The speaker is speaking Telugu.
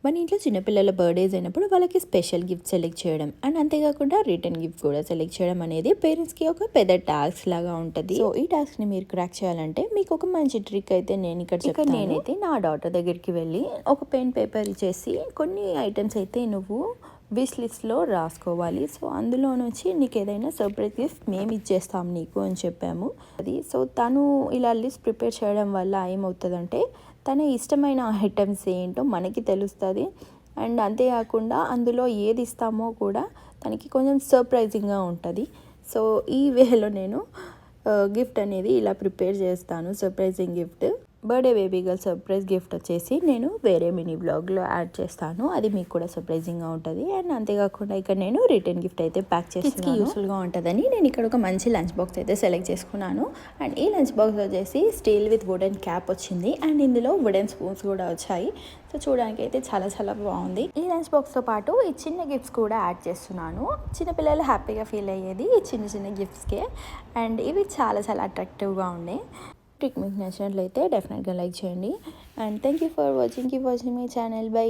మన ఇంట్లో చిన్నపిల్లల బర్త్డేస్ అయినప్పుడు వాళ్ళకి స్పెషల్ గిఫ్ట్ సెలెక్ట్ చేయడం అండ్ అంతేకాకుండా రిటర్న్ గిఫ్ట్ కూడా సెలెక్ట్ చేయడం అనేది పేరెంట్స్కి ఒక పెద్ద టాస్క్ లాగా ఉంటుంది. సో ఈ టాస్క్ని మీరు క్రాక్ చేయాలంటే మీకు ఒక మంచి ట్రిక్ అయితే నేను ఇక్కడ చెప్తాను. నేనైతే నా డాటర్ దగ్గరికి వెళ్ళి ఒక పెన్ పేపర్ ఇచ్చేసి కొన్ని ఐటమ్స్ అయితే నువ్వు విష్ లిస్ట్లో రాసుకోవాలి. సో అందులో నుంచి నీకు ఏదైనా సర్ప్రైజ్ గిఫ్ట్ మేము ఇచ్చేస్తాం నీకు అని చెప్పాము. సో తను ఇలా లిస్ట్ ప్రిపేర్ చేయడం వల్ల ఏమవుతుందంటే తన ఇష్టమైన ఐటమ్స్ ఏంటో మనకి తెలుస్తుంది. అండ్ అంతేకాకుండా అందులో ఏది ఇస్తామో కూడా తనకి కొంచెం సర్ప్రైజింగ్గా ఉంటుంది. సో ఈ వేలో నేను గిఫ్ట్ అనేది ఇలా ప్రిపేర్ చేస్తాను. Surprising gift birthday baby girl surprise gift వచ్చేసి నేను వేరే మినీ బ్లాగ్లో యాడ్ చేస్తాను. అది మీకు కూడా సర్ప్రైజింగ్గా ఉంటుంది. అండ్ అంతేకాకుండా ఇక్కడ నేను రిటర్న్ గిఫ్ట్ అయితే ప్యాక్ చేసి యూస్ఫుల్గా ఉంటుందని నేను ఇక్కడ ఒక మంచి లంచ్ బాక్స్ అయితే సెలెక్ట్ చేసుకున్నాను. అండ్ ఈ లంచ్ బాక్స్ వచ్చేసి స్టీల్ విత్ వుడెన్ క్యాప్ వచ్చింది అండ్ ఇందులో వుడెన్ స్పూన్స్ కూడా వచ్చాయి. సో చూడడానికి అయితే చాలా చాలా బాగుంది. ఈ లంచ్ బాక్స్తో పాటు ఈ చిన్న గిఫ్ట్స్ కూడా యాడ్ చేస్తున్నాను. చిన్నపిల్లలు హ్యాపీగా ఫీల్ అయ్యేది ఈ చిన్న చిన్న గిఫ్ట్స్కే. అండ్ ఇవి చాలా చాలా అట్రాక్టివ్గా ఉన్నాయి. ట్రిక్ మీకు నచ్చినట్లయితే డెఫినెట్గా లైక్ చేయండి. And thank you for watching. Keep watching my channel. By.